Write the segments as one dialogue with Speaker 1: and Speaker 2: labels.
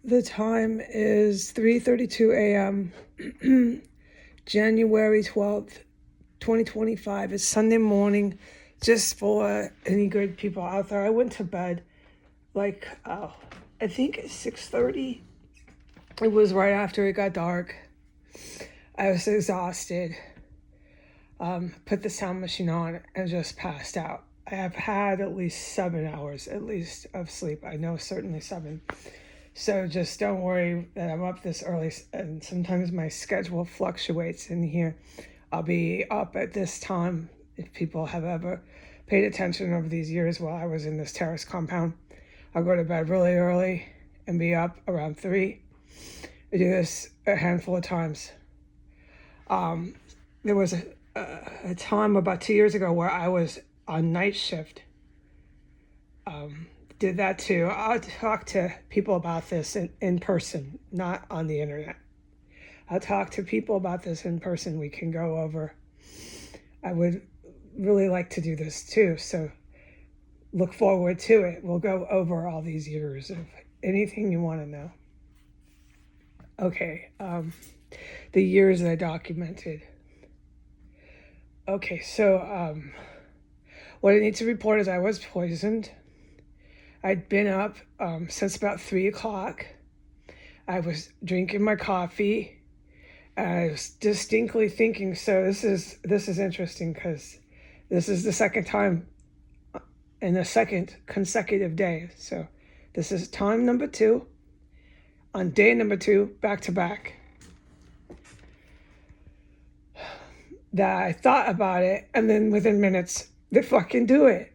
Speaker 1: The time is 3:32 a.m. January 12th, 2025. It's Sunday morning. Just for any good people out there, I went to bed I think it's 6:30. It was right after it got dark. I was exhausted. Put the sound machine on and just passed out. I have had at least 7 hours of sleep. I know certainly 7. So just don't worry that I'm up this early, and sometimes my schedule fluctuates in here. I'll be up at this time. If people have ever paid attention over these years while I was in this terrace compound, I'll go to bed really early and be up around 3. I do this a handful of times. There was a time about 2 years ago where I was on night shift. Did that too. I'll talk to people about this in person, not on the internet. I'll talk to people about this in person. We can go over. I would really like to do this too, so look forward to it. We'll go over all these years of anything you want to know. Okay, the years that I documented. Okay, so what I need to report is I was poisoned. I'd been up since about 3 o'clock. I was drinking my coffee. I was distinctly thinking, so this is interesting because this is the second time in the second consecutive day. So this is time number 2 on day number 2, back to back, that I thought about it, and then within minutes, they fucking do it.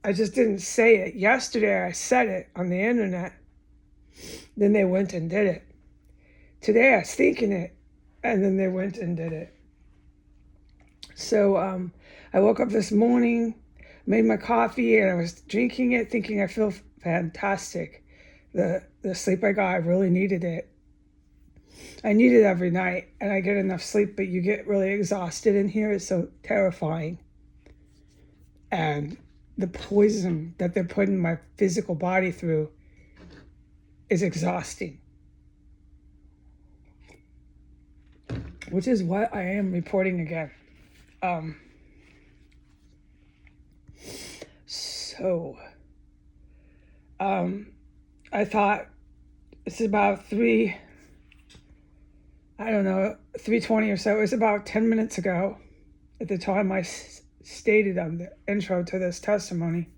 Speaker 1: I just didn't say it. Yesterday, I said it on the internet. Then they went and did it. Today, I was thinking it, and then they went and did it. So I woke up this morning, made my coffee, and I was drinking it, thinking I feel fantastic. The sleep I got, I really needed it. I need it every night, and I get enough sleep, but you get really exhausted in here. It's so terrifying. And the poison that they're putting my physical body through is exhausting. Which is what I am reporting again. I thought it's about 3:20 or so. It was about 10 minutes ago at the time I stated on the intro to this testimony.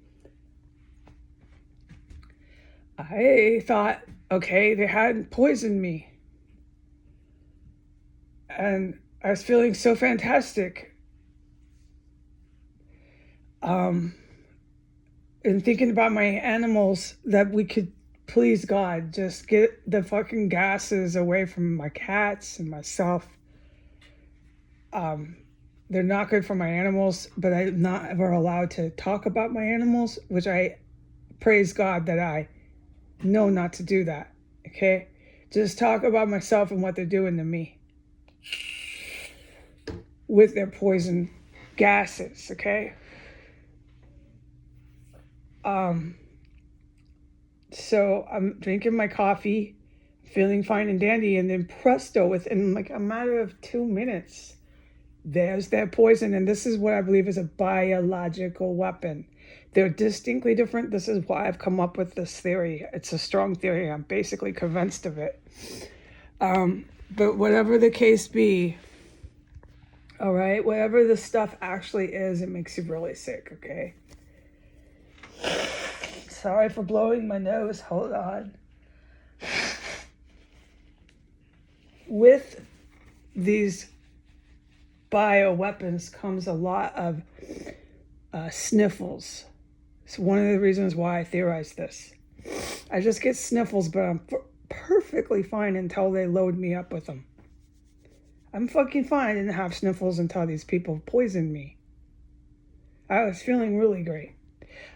Speaker 1: I thought, okay, they hadn't poisoned me. And I was feeling so fantastic. And thinking about my animals, that we could, please God, just get the fucking gases away from my cats and myself. They're not good for my animals, but I'm not ever allowed to talk about my animals, which I praise God that I know not to do that, okay? Just talk about myself and what they're doing to me with their poison gases, okay? So I'm drinking my coffee, feeling fine and dandy, and then presto, within like a matter of 2 minutes, there's their poison. And this is what I believe is a biological weapon. They're distinctly different. This is why I've come up with this theory. It's a strong theory. I'm basically convinced of it. But whatever the case be, all right, whatever the stuff actually is, it makes you really sick, okay? Sorry for blowing my nose. Hold on. With these bioweapons comes a lot of sniffles. It's one of the reasons why I theorized this. I just get sniffles, but I'm perfectly fine until they load me up with them. I'm fucking fine. I didn't have sniffles until these people poisoned me. I was feeling really great.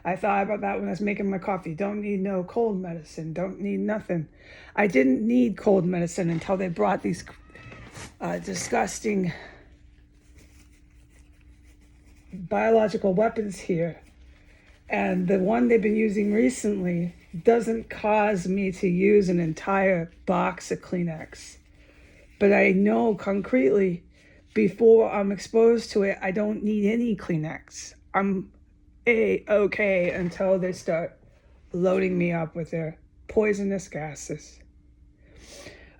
Speaker 1: I thought about that when I was making my coffee. Don't need no cold medicine. Don't need nothing. I didn't need cold medicine until they brought these disgusting biological weapons here. And the one they've been using recently doesn't cause me to use an entire box of Kleenex. But I know concretely before I'm exposed to it, I don't need any Kleenex. I'm okay until they start loading me up with their poisonous gases.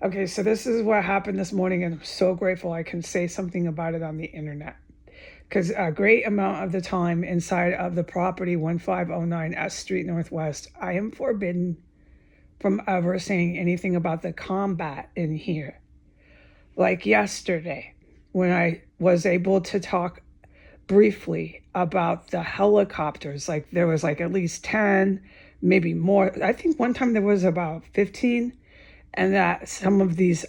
Speaker 1: Okay, so this is what happened this morning, and I'm so grateful I can say something about it on the internet. Because a great amount of the time inside of the property 1509 S Street Northwest, I am forbidden from ever saying anything about the combat in here. Like yesterday, when I was able to talk briefly about the helicopters, like there was like at least 10, maybe more. I think one time there was about 15, and that some of these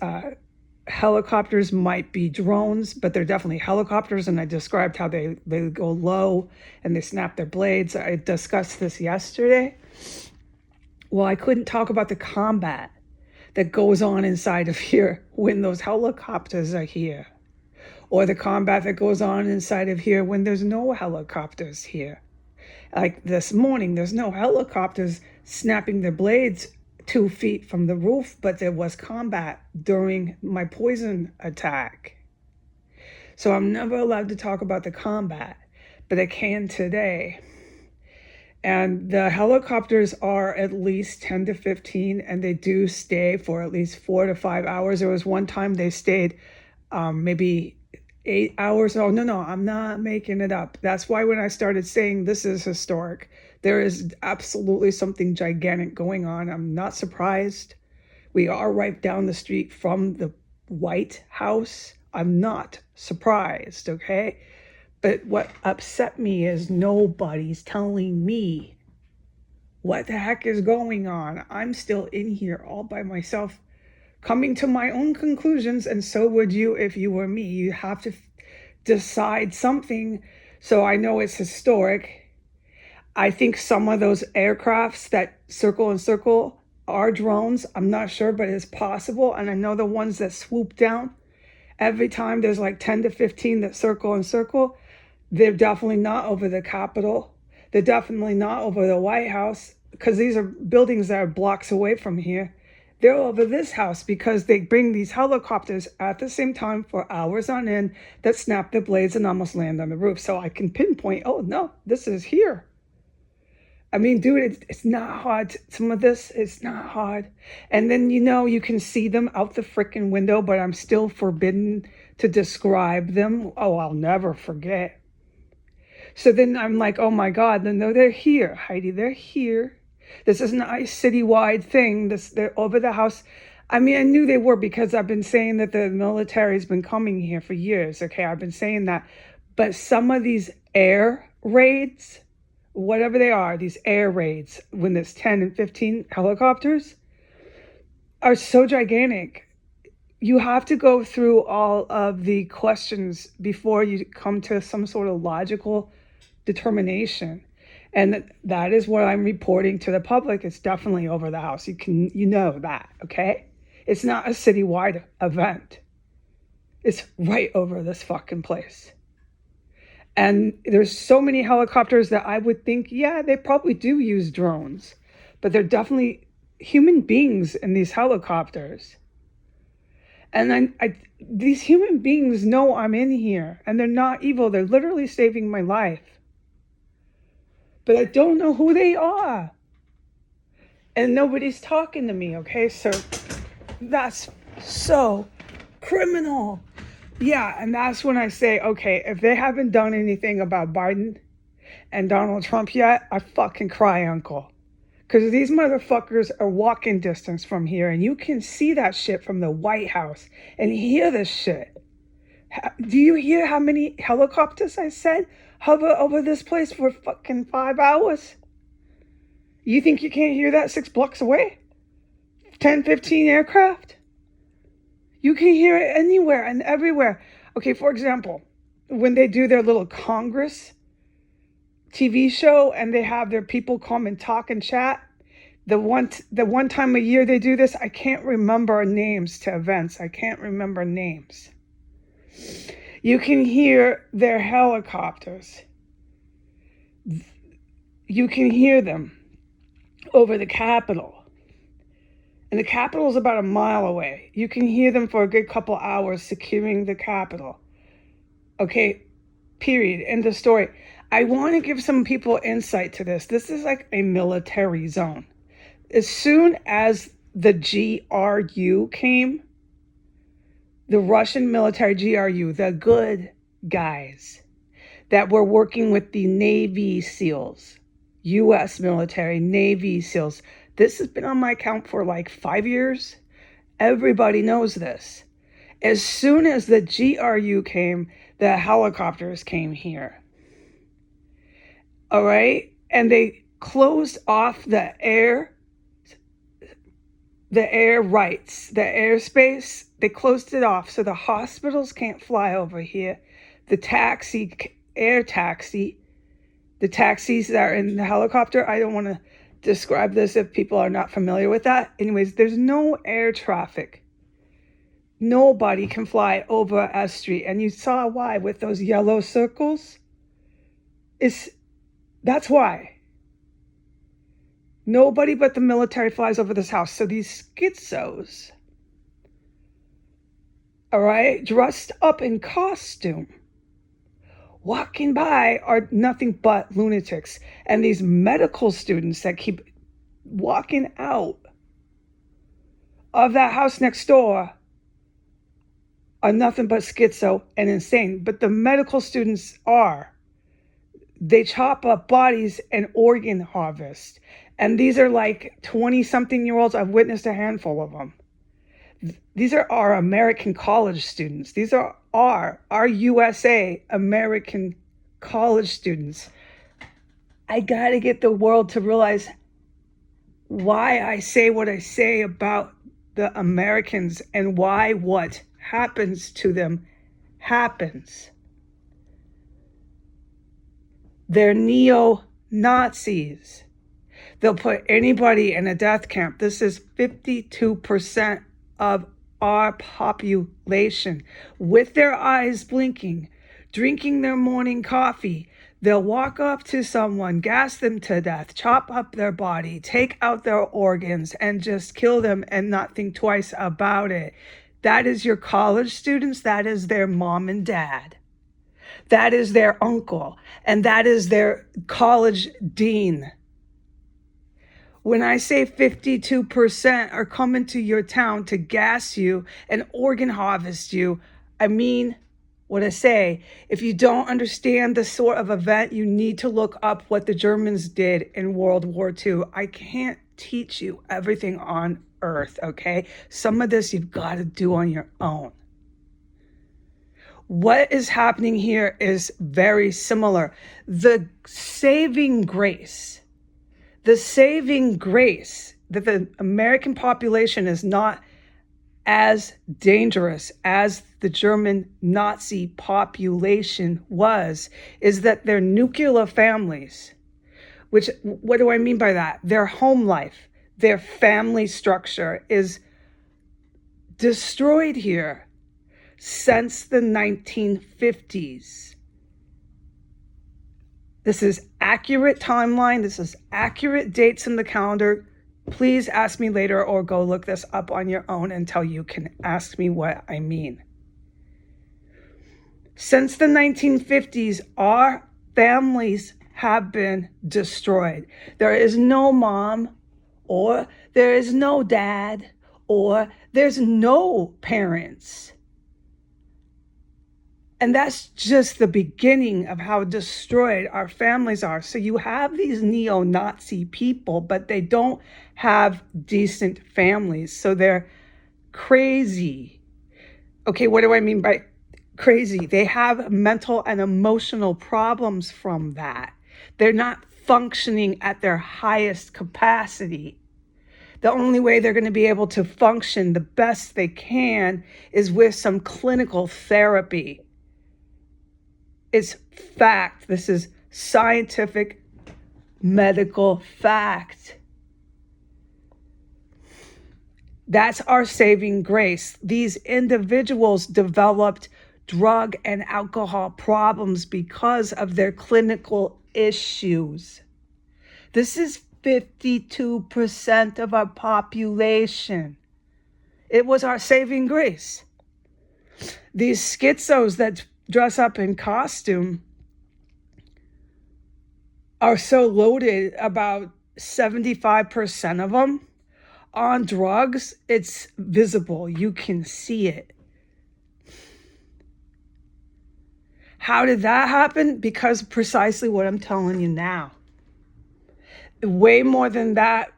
Speaker 1: helicopters might be drones, but they're definitely helicopters. And I described how they go low and they snap their blades. I discussed this yesterday. Well, I couldn't talk about the combat that goes on inside of here when those helicopters are here, or the combat that goes on inside of here when there's no helicopters here. Like this morning, there's no helicopters snapping their blades 2 feet from the roof, but there was combat during my poison attack. So I'm never allowed to talk about the combat, but I can today. And the helicopters are at least 10 to 15, and they do stay for at least 4 to 5 hours. There was one time they stayed maybe 8 hours. Oh, no, I'm not making it up. That's why when I started saying this is historic, there is absolutely something gigantic going on. I'm not surprised. We are right down the street from the White House. I'm not surprised, okay? But what upset me is nobody's telling me what the heck is going on. I'm still in here all by myself, coming to my own conclusions, and so would you if you were me. You have to decide something. So I know it's historic. I think some of those aircrafts that circle and circle are drones. I'm not sure, but it's possible. And I know the ones that swoop down, every time there's like 10 to 15 that circle and circle. They're definitely not over the Capitol. They're definitely not over the White House, because these are buildings that are blocks away from here. They're over this house because they bring these helicopters at the same time for hours on end that snap their blades and almost land on the roof. So I can pinpoint, oh no, this is here. I mean, dude, it's not hard. Some of this, it's not hard. And then, you can see them out the freaking window, but I'm still forbidden to describe them. Oh, I'll never forget. So then I'm like, oh my God, no, they're here, Heidi, they're here. This isn't a citywide thing. They're over the house. I mean, I knew they were because I've been saying that the military's been coming here for years. Okay, I've been saying that. But some of these air raids, whatever they are, these air raids, when there's 10 and 15 helicopters, are so gigantic. You have to go through all of the questions before you come to some sort of logical determination. And that is what I'm reporting to the public. It's definitely over the house. You know that, okay? It's not a citywide event. It's right over this fucking place. And there's so many helicopters that I would think, yeah, they probably do use drones, but they're definitely human beings in these helicopters. And these human beings know I'm in here, and they're not evil. They're literally saving my life. But I don't know who they are. And nobody's talking to me, okay? So that's so criminal. Yeah, and that's when I say, okay, if they haven't done anything about Biden and Donald Trump yet, I fucking cry uncle. Because these motherfuckers are walking distance from here, and you can see that shit from the White House and hear this shit. Do you hear how many helicopters I said hover over this place for fucking 5 hours? You think you can't hear that 6 blocks away? 10, 15 aircraft? You can hear it anywhere and everywhere. Okay, for example, when they do their little Congress TV show and they have their people come and talk and chat, the one time a year they do this, I can't remember names to events. I can't remember names. You can hear their helicopters. You can hear them. over the Capitol. And the Capitol is about a mile away. You can hear them for a good couple hours securing the Capitol. Okay, period. End of story. I want to give some people insight to this. This is like a military zone. As soon as the GRU came, the Russian military GRU, the good guys that were working with the Navy SEALs, U.S. military, Navy SEALs. This has been on my account for like 5 years. Everybody knows this. As soon as the GRU came, the helicopters came here. All right? And they closed off the air rights, the airspace. They closed it off so the hospitals can't fly over here. The air taxi, the taxis that are in the helicopter. I don't want to describe this if people are not familiar with that. Anyways, there's no air traffic. Nobody can fly over S Street. And you saw why with those yellow circles. That's why. Nobody but the military flies over this house. So these schizos, all right, dressed up in costume, walking by are nothing but lunatics. And these medical students that keep walking out of that house next door are nothing but schizo and insane. But the medical students they chop up bodies and organ harvest. And these are like 20-something-year-olds. I've witnessed a handful of them. These are our American college students. These are our USA American college students. I got to get the world to realize why I say what I say about the Americans and why what happens to them happens. They're neo-Nazis. They'll put anybody in a death camp. This is 52% of our population with their eyes blinking, drinking their morning coffee. They'll walk up to someone, gas them to death, chop up their body, take out their organs, and just kill them and not think twice about it. That is your college students. That is their mom and dad. That is their uncle. And that is their college dean. When I say 52% are coming to your town to gas you and organ harvest you, I mean what I say. If you don't understand the sort of event, you need to look up what the Germans did in World War II. I can't teach you everything on earth, okay? Some of this you've got to do on your own. What is happening here is very similar. The saving grace that the American population is not as dangerous as the German Nazi population was, is that their nuclear families, which, what do I mean by that? Their home life, their family structure is destroyed here since the 1950s. This is accurate timeline. This is accurate dates in the calendar. Please ask me later or go look this up on your own until you can ask me what I mean. Since the 1950s, our families have been destroyed. There is no mom, or there is no dad, or there's no parents. And that's just the beginning of how destroyed our families are. So you have these neo-Nazi people, but they don't have decent families. So they're crazy. Okay, what do I mean by crazy? They have mental and emotional problems from that. They're not functioning at their highest capacity. The only way they're going to be able to function the best they can is with some clinical therapy. It's fact. This is scientific, medical fact. That's our saving grace. These individuals developed drug and alcohol problems because of their clinical issues. This is 52% of our population. It was our saving grace. These schizos that dress up in costume are so loaded, about 75% of them on drugs. It's visible. You can see it. How did that happen? Because precisely what I'm telling you now. Way more than that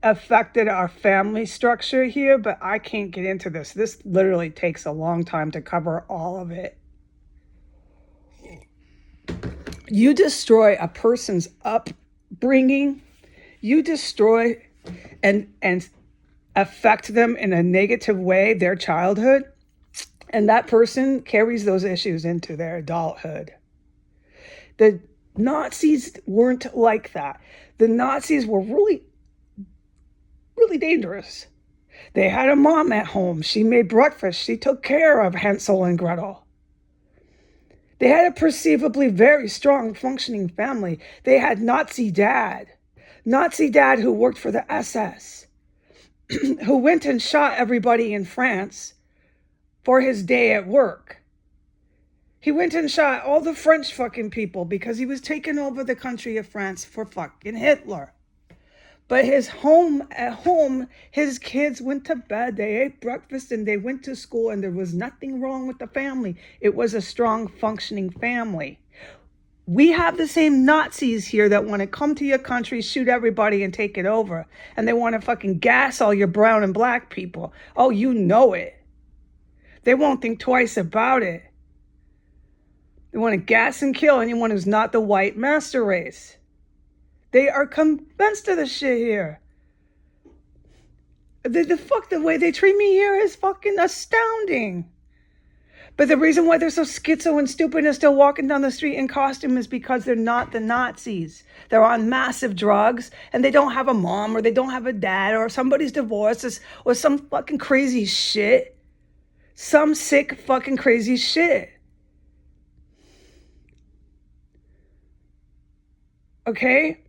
Speaker 1: affected our family structure here, but I can't get into this. This literally takes a long time to cover all of it. You destroy a person's upbringing, you destroy and affect them in a negative way, their childhood, and that person carries those issues into their adulthood. The Nazis weren't like that. The Nazis were really dangerous. They had a mom at home. She made breakfast. She took care of Hansel and Gretel. They had a perceivably very strong functioning family. They had Nazi dad who worked for the SS, who went and shot everybody in France for his day at work. He went and shot all the French fucking people because he was taking over the country of France for fucking Hitler. But at home, his kids went to bed, they ate breakfast, and they went to school, and there was nothing wrong with the family. It was a strong, functioning family. We have the same Nazis here that want to come to your country, shoot everybody, and take it over. And they want to fucking gas all your brown and black people. Oh, you know it. They won't think twice about it. They want to gas and kill anyone who's not the white master race. They are convinced of the shit here. The way they treat me here is fucking astounding. But the reason why they're so schizo and stupid and still walking down the street in costume is because they're not the Nazis. They're on massive drugs, and they don't have a mom, or they don't have a dad, or somebody's divorced, or some fucking crazy shit. Some sick fucking crazy shit. Okay?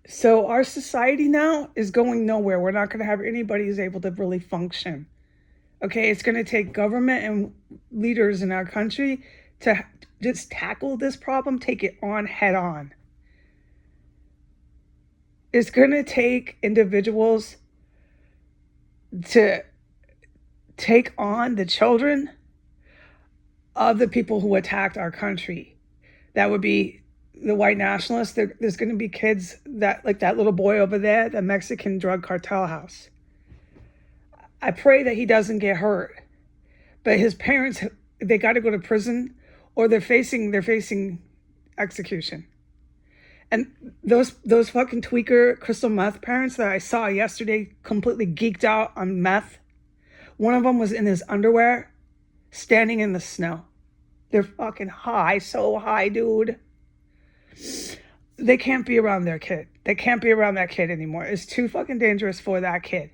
Speaker 1: So our society now is going nowhere. We're not going to have anybody who's able to really function. Okay, it's going to take government and leaders in our country to just tackle this problem, take it on head on. It's going to take individuals to take on the children of the people who attacked our country. That would be the white nationalists. There's going to be kids that, like that little boy over there, the Mexican drug cartel house. I pray that he doesn't get hurt, but his parents, they got to go to prison, or they're facing execution. And those fucking tweaker crystal meth parents that I saw yesterday, completely geeked out on meth. One of them was in his underwear, standing in the snow. They're fucking high, so high, dude. They can't be around their kid. They can't be around that kid anymore. It's too fucking dangerous for that kid.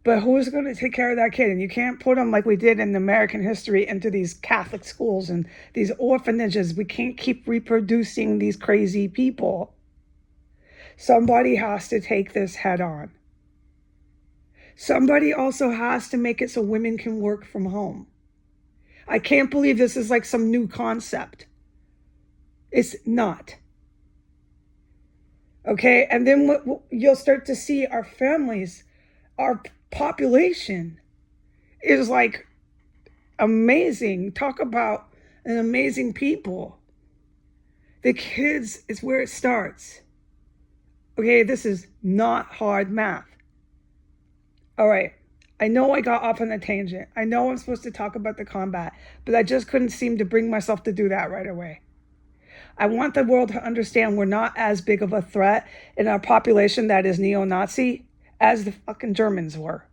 Speaker 1: But who's going to take care of that kid? And you can't put them like we did in American history into these Catholic schools and these orphanages. We can't keep reproducing these crazy people. Somebody has to take this head on. Somebody also has to make it so women can work from home. I can't believe this is like some new concept. It's not. Okay, and then what you'll start to see, our families, our population is like amazing. Talk about an amazing people. The kids is where it starts. Okay, this is not hard math. All right, I know I got off on a tangent. I know I'm supposed to talk about the combat, but I just couldn't seem to bring myself to do that right away. I want the world to understand we're not as big of a threat in our population that is neo-Nazi as the fucking Germans were.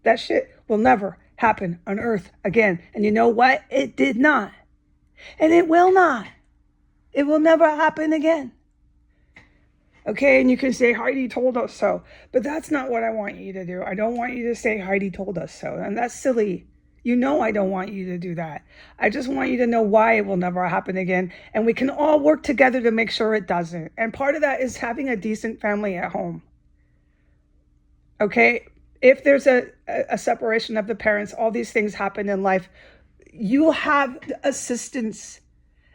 Speaker 1: That shit will never happen on Earth again. And you know what? It did not. And it will not. It will never happen again. Okay, and you can say, Heidi told us so. But that's not what I want you to do. I don't want you to say, Heidi told us so. And that's silly. You know I don't want you to do that. I just want you to know why it will never happen again. And we can all work together to make sure it doesn't. And part of that is having a decent family at home. Okay? If there's a separation of the parents, all these things happen in life, you'll have assistance,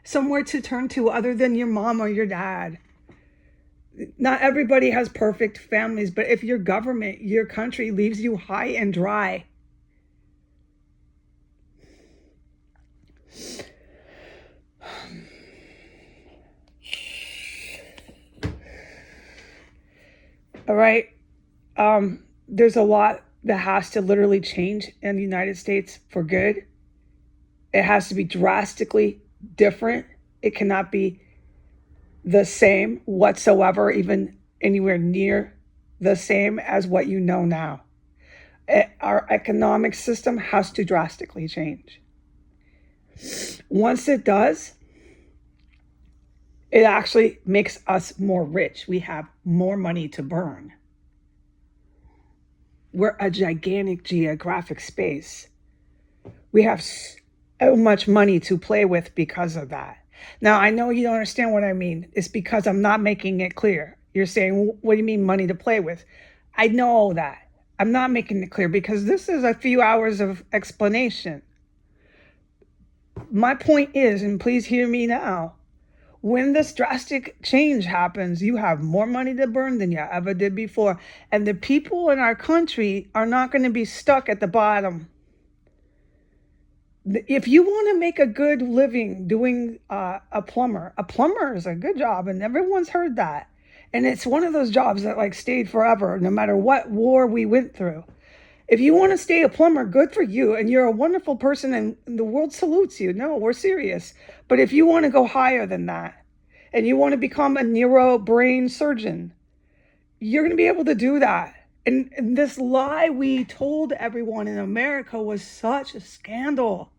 Speaker 1: somewhere to turn to other than your mom or your dad. Not everybody has perfect families, but if your government, your country leaves you high and dry, all right, there's a lot that has to literally change in the United States for good. It has to be drastically different. It cannot be the same whatsoever, even anywhere near the same as what you know now. Our economic system has to drastically change. Once it does, it actually makes us more rich. We have more money to burn. We're a gigantic geographic space. We have so much money to play with because of that. Now, I know you don't understand what I mean. It's because I'm not making it clear. You're saying, what do you mean money to play with? I know that. I'm not making it clear because this is a few hours of explanation. My point is, and please hear me now, when this drastic change happens, you have more money to burn than you ever did before. And the people in our country are not going to be stuck at the bottom. If you want to make a good living doing a plumber is a good job, and everyone's heard that. And it's one of those jobs that like stayed forever, no matter what war we went through. If you want to stay a plumber, good for you, and you're a wonderful person, and the world salutes you. No, we're serious. But if you want to go higher than that, and you want to become a neuro brain surgeon, you're going to be able to do that. And this lie we told everyone in America was such a scandal.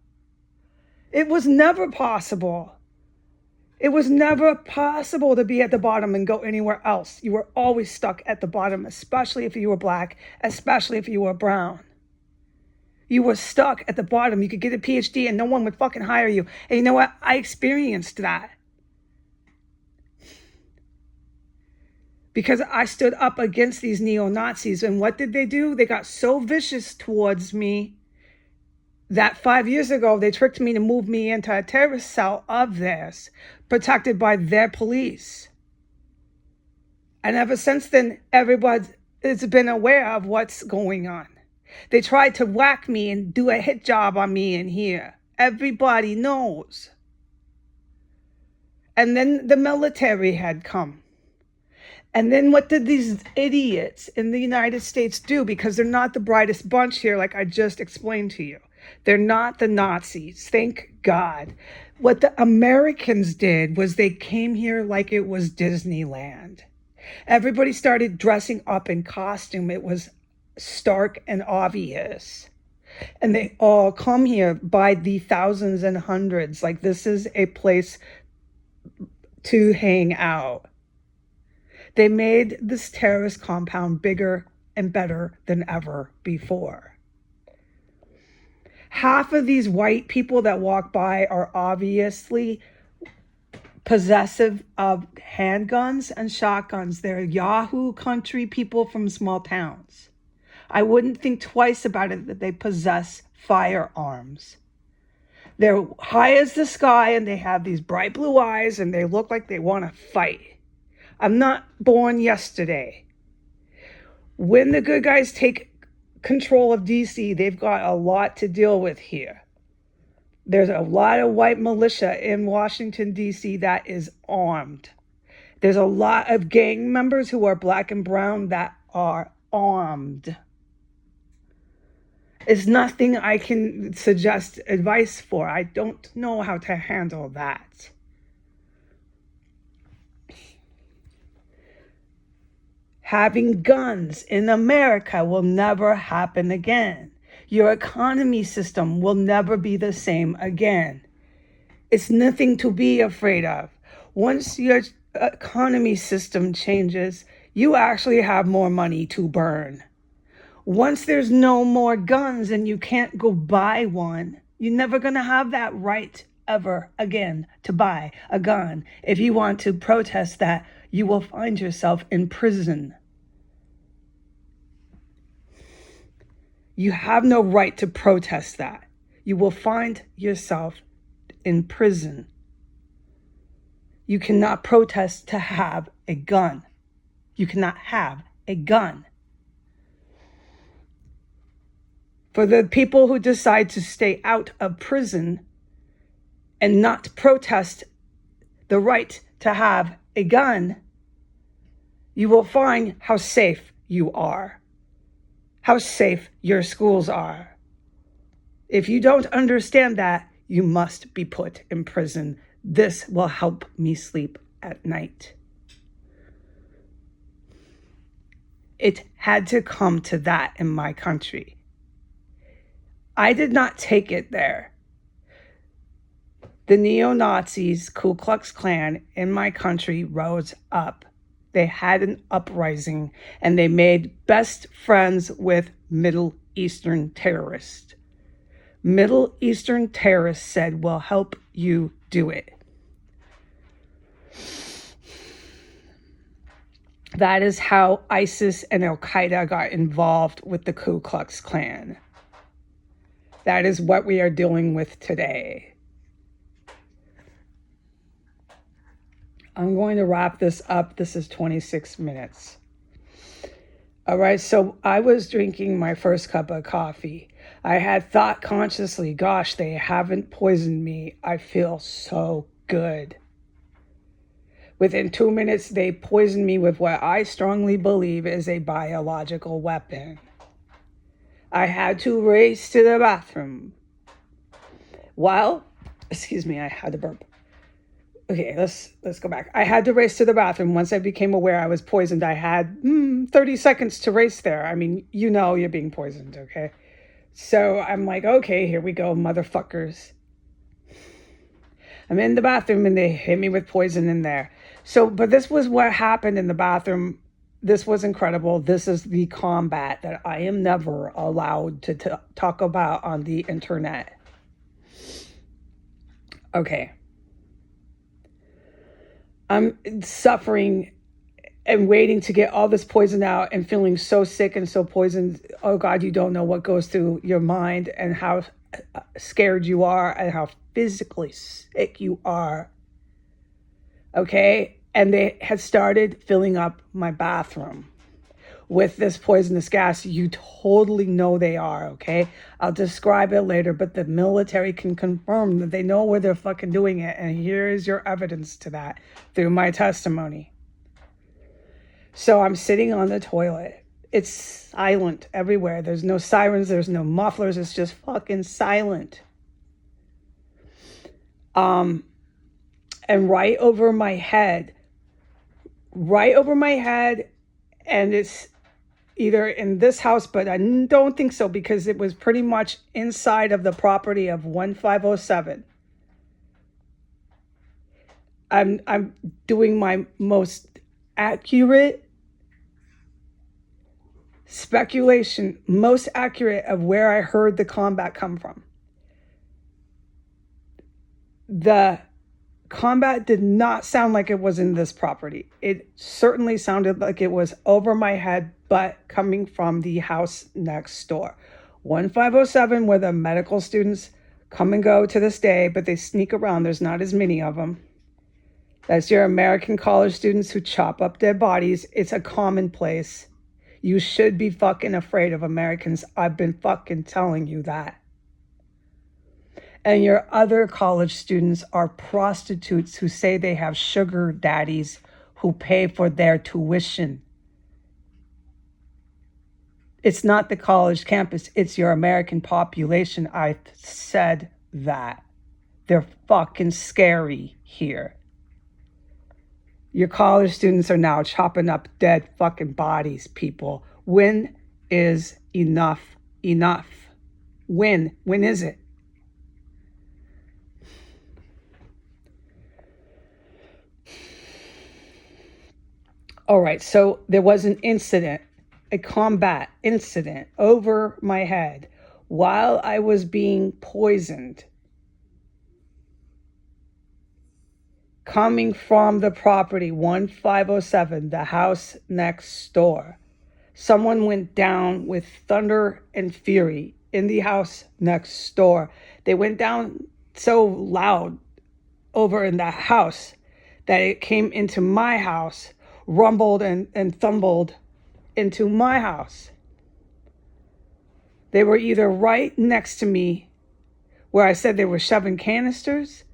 Speaker 1: It was never possible. It was never possible to be at the bottom and go anywhere else. You were always stuck at the bottom, especially if you were black, especially if you were brown. You were stuck at the bottom. You could get a PhD and no one would fucking hire you. And you know what? I experienced that. Because I stood up against these neo-Nazis. And what did they do? They got so vicious towards me that 5 years ago, they tricked me to move me into a terrorist cell of theirs, protected by their police. And ever since then, everybody has been aware of what's going on. They tried to whack me and do a hit job on me in here. Everybody knows. And then the military had come. And then what did these idiots in the United States do? Because they're not the brightest bunch here, like I just explained to you. They're not the Nazis, thank God. What the Americans did was they came here like it was Disneyland. Everybody started dressing up in costume. It was stark and obvious. And they all come here by the thousands and hundreds. Like this is a place to hang out. They made this terrorist compound bigger and better than ever before. Half of these white people that walk by are obviously possessive of handguns and shotguns. They're Yahoo country people from small towns. I wouldn't think twice about it that they possess firearms. They're high as the sky and they have these bright blue eyes and they look like they want to fight. I'm not born yesterday. When the good guys take control of DC, they've got a lot to deal with here. There's a lot of white militia in Washington, D.C. that is armed. There's a lot of gang members who are black and brown that are armed. It's nothing I can suggest advice for. I don't know how to handle that. Having guns in America will never happen again. Your economy system will never be the same again. It's nothing to be afraid of. Once your economy system changes, you actually have more money to burn. Once there's no more guns and you can't go buy one, you're never going to have that right ever again to buy a gun. If you want to protest that, you will find yourself in prison. You have no right to protest that. You will find yourself in prison. You cannot protest to have a gun. You cannot have a gun. For the people who decide to stay out of prison and not protest the right to have a gun, you will find how safe you are, how safe your schools are. If you don't understand that, you must be put in prison. This will help me sleep at night. It had to come to that in my country. I did not take it there. The neo-Nazis, Ku Klux Klan in my country rose up. They had an uprising and they made best friends with Middle Eastern terrorists. Middle Eastern terrorists said, we'll help you do it. That is how ISIS and Al-Qaeda got involved with the Ku Klux Klan. That is what we are dealing with today. I'm going to wrap this up. This is 26 minutes. All right, so I was drinking my first cup of coffee. I had thought consciously, gosh, they haven't poisoned me. I feel so good. Within 2 minutes, they poisoned me with what I strongly believe is a biological weapon. I had to race to the bathroom. Excuse me, I had to burp. Okay, let's go back. I had to race to the bathroom. Once I became aware I was poisoned, I had 30 seconds to race there. I mean, you know you're being poisoned, okay? So I'm like, okay, here we go, motherfuckers. I'm in the bathroom and they hit me with poison in there. So, but this was what happened in the bathroom. This was incredible. This is the combat that I am never allowed to talk about on the internet. Okay. I'm suffering and waiting to get all this poison out and feeling so sick and so poisoned. Oh God, you don't know what goes through your mind and how scared you are and how physically sick you are. Okay? And they had started filling up my bathroom with this poisonous gas. You totally know they are, okay? I'll describe it later, but the military can confirm that they know where they're fucking doing it. And here is your evidence to that through my testimony. So I'm sitting on the toilet. It's silent everywhere. There's no sirens. There's no mufflers. It's just fucking silent. And right over my head, and it's either in this house, but I don't think so because it was pretty much inside of the property of 1507. I'm doing my most accurate speculation, most accurate of where I heard the combat come from. The combat did not sound like it was in this property. It certainly sounded like it was over my head, but coming from the house next door. 1507, where the medical students come and go to this day, but they sneak around. There's not as many of them. That's your American college students who chop up dead bodies. It's a commonplace. You should be fucking afraid of Americans. I've been fucking telling you that. And your other college students are prostitutes who say they have sugar daddies who pay for their tuition. It's not the college campus, it's your American population. I've said that. They're fucking scary here. Your college students are now chopping up dead fucking bodies, people. When is enough enough? When is it? All right, so there was an incident a combat incident over my head while I was being poisoned, coming from the property 1507, the house next door. Someone went down with thunder and fury in the house next door. They went down so loud over in the house that it came into my house, rumbled and thumbled into my house. They were either right next to me where I said they were shoving canisters,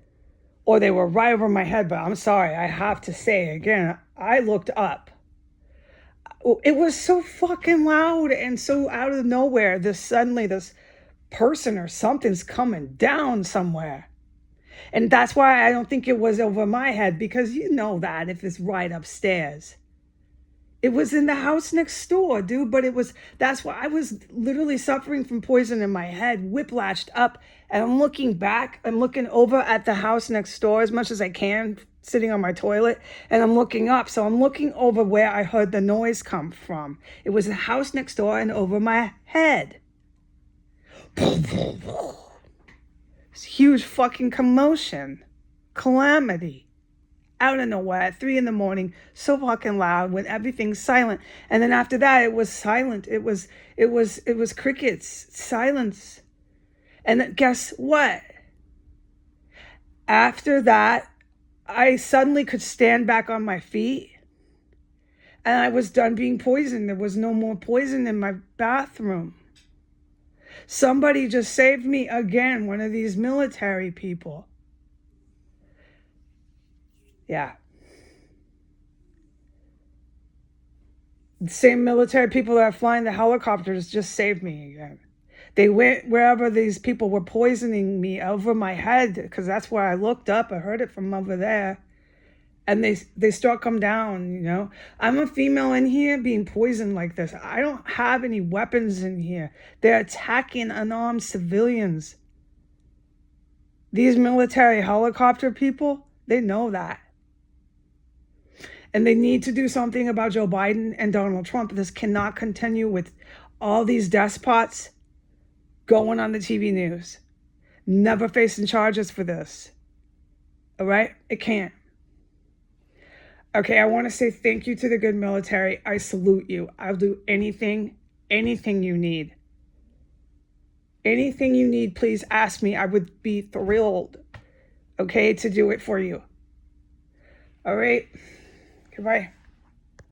Speaker 1: or they were right over my head. But I'm sorry, I have to say again, I looked up. It was so fucking loud and so out of nowhere. Suddenly this person or something's coming down somewhere. And that's why I don't think it was over my head, because you know that if it's right upstairs. It was in the house next door, dude, but that's why I was literally suffering from poison in my head, whiplashed up, and I'm looking back, I'm looking over at the house next door as much as I can, sitting on my toilet, and I'm looking up, so I'm looking over where I heard the noise come from. It was the house next door and over my head. It's huge fucking commotion, calamity. Out of nowhere at 3 a.m, so fucking loud when everything's silent. And then after that, it was silent. It was crickets, silence. And then guess what? After that, I suddenly could stand back on my feet, and I was done being poisoned. There was no more poison in my bathroom. Somebody just saved me again, one of these military people. Yeah. The same military people that are flying the helicopters just saved me again. They went wherever these people were poisoning me over my head, because that's where I looked up. I heard it from over there. And they struck them down, you know. I'm a female in here being poisoned like this. I don't have any weapons in here. They're attacking unarmed civilians. These military helicopter people, they know that. And they need to do something about Joe Biden and Donald Trump. This cannot continue with all these despots going on the TV news, never facing charges for this. All right? It can't. Okay, I want to say thank you to the good military. I salute you. I'll do anything you need. Anything you need, please ask me. I would be thrilled, okay, to do it for you. All right? Goodbye.